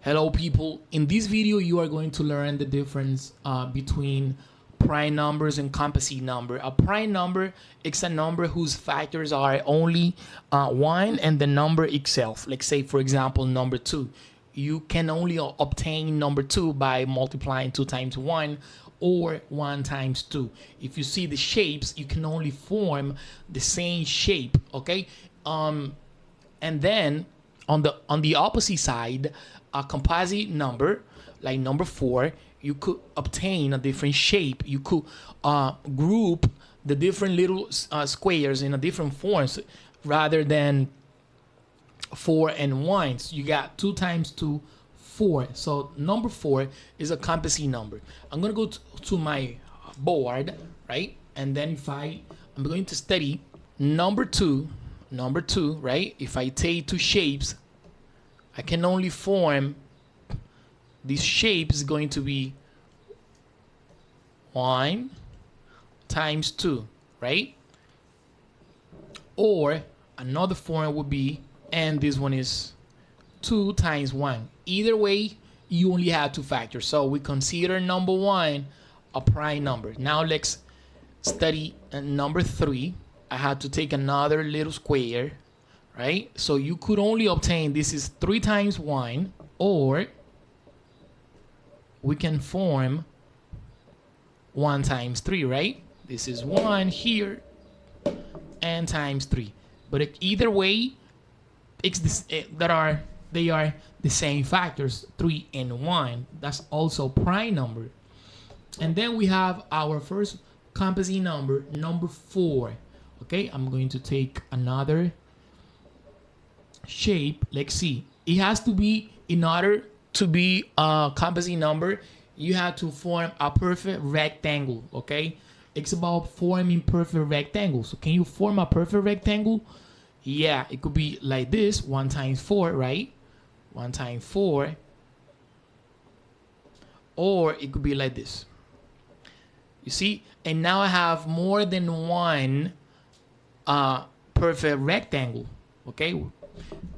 Hello people, in this video you are going to learn the difference between prime numbers and composite number. A prime number is a number whose factors are only 1 and the number itself. Let's say for example number 2. You can only obtain number 2 by multiplying 2 times 1 or 1 times 2. If you see the shapes, you can only form the same shape, okay? And then on the opposite side, a composite number like number 4, you could obtain a different shape. You could group the different little squares in a different forms rather than 4 and 1. So you got 2 times 2, 4. So number 4 is a composite number. I'm gonna go to my board, right? And then I'm going to study number 2, right? If I take 2 shapes, I can only form this shape is going to be 1 times 2, right? Or another form would be, and this one is 2 times 1. Either way, you only have 2 factors. So we consider number 1 a prime number. Now let's study number 3. I had to take another little square, right? So you could only obtain, this is 3 times 1, or we can form 1 times 3, right? This is 1 here and times 3. But either way, it's this, they are the same factors, 3 and 1. That's also prime number. And then we have our first composite number, number 4. Okay, I'm going to take another shape. Let's see. It has to be, in order to be a composite number, you have to form a perfect rectangle. Okay, it's about forming perfect rectangles. So can you form a perfect rectangle? Yeah, it could be like this, 1 times 4, right? 1 times 4. Or it could be like this. You see? And now I have more than one perfect rectangle. Okay?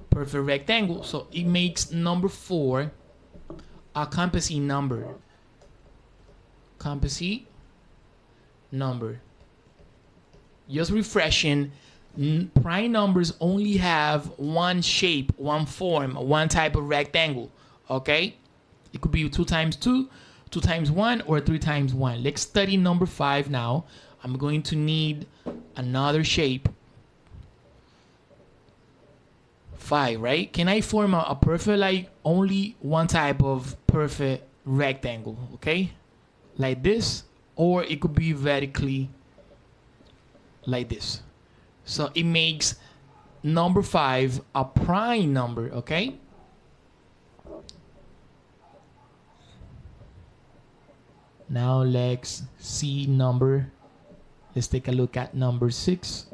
Perfect rectangle. So it makes number 4 a composite number. Composite number. Just refreshing. Prime numbers only have one shape, one form, one type of rectangle. Okay? It could be 2 times 2, 2 times 1, or 3 times 1. Let's study number 5 now. I'm going to need another shape. 5, right? Can I form a perfect, like only one type of perfect rectangle? Okay? Like this, or it could be vertically like this. So it makes number 5 a prime number, okay? Now let's see let's take a look at number 6.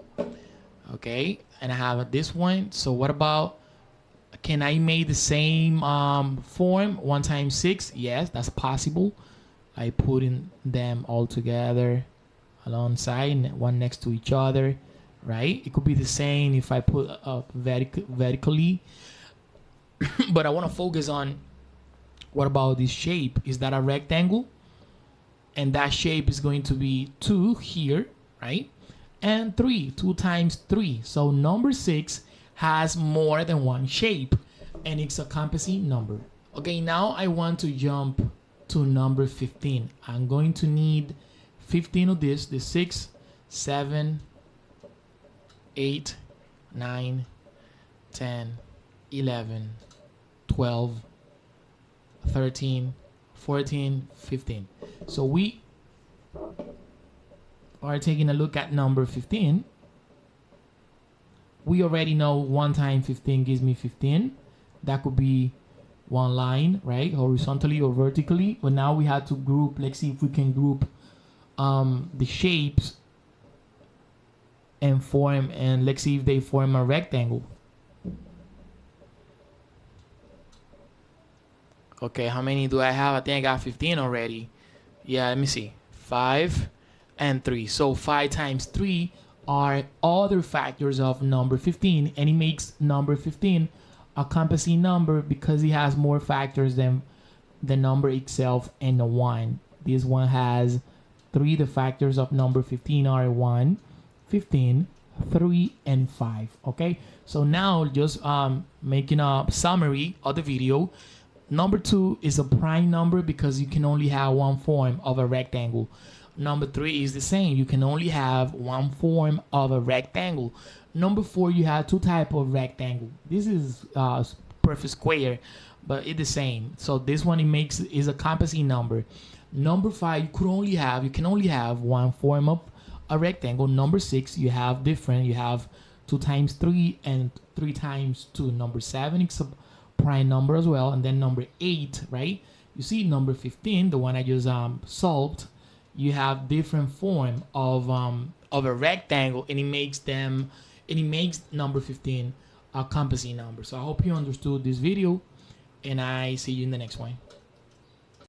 Okay, and I have this one. So what about, can I make the same form, 1 times 6? Yes, that's possible. I put in them all together alongside, one next to each other, right? It could be the same if I put up vertically. But I want to focus on, what about this shape? Is that a rectangle? And that shape is going to be 2 here, right? And 3, 2 times 3. So number 6 has more than one shape, and it's a composite number. Okay, now I want to jump to number 15. I'm going to need 15 of this, the 6, 7, 8, 9, 10, 11, 12, 13, 14, 15. So we are taking a look at number 15. We already know 1 times 15 gives me 15. That could be one line, right? Horizontally or vertically. But now we have to group. Let's see if we can group the shapes and form, and let's see if they form a rectangle. Okay, how many do I have? I think I got 15 already. Yeah, let me see. 5 and 3. So 5 times 3 are other factors of number 15, and it makes number 15 a composite number because it has more factors than the number itself and the 1. This one has 3. The factors of number 15 are 1, 15, 3, and 5. Okay, so now just making a summary of the video. Number 2 is a prime number because you can only have one form of a rectangle. Number 3 is the same. You can only have one form of a rectangle. Number 4, you have 2 types of rectangle. This is perfect square, but it's the same. So this one is a composite number. Number 5, you can only have one form of a rectangle. Number 6, you have different. You have 2 times 3 and 3 times 2. Number 7 is a prime number as well. And then number 8, right? You see number 15, the one I just solved. You have different form of a rectangle, and it makes number 15 a composite number. So I hope you understood this video, and I see you in the next one.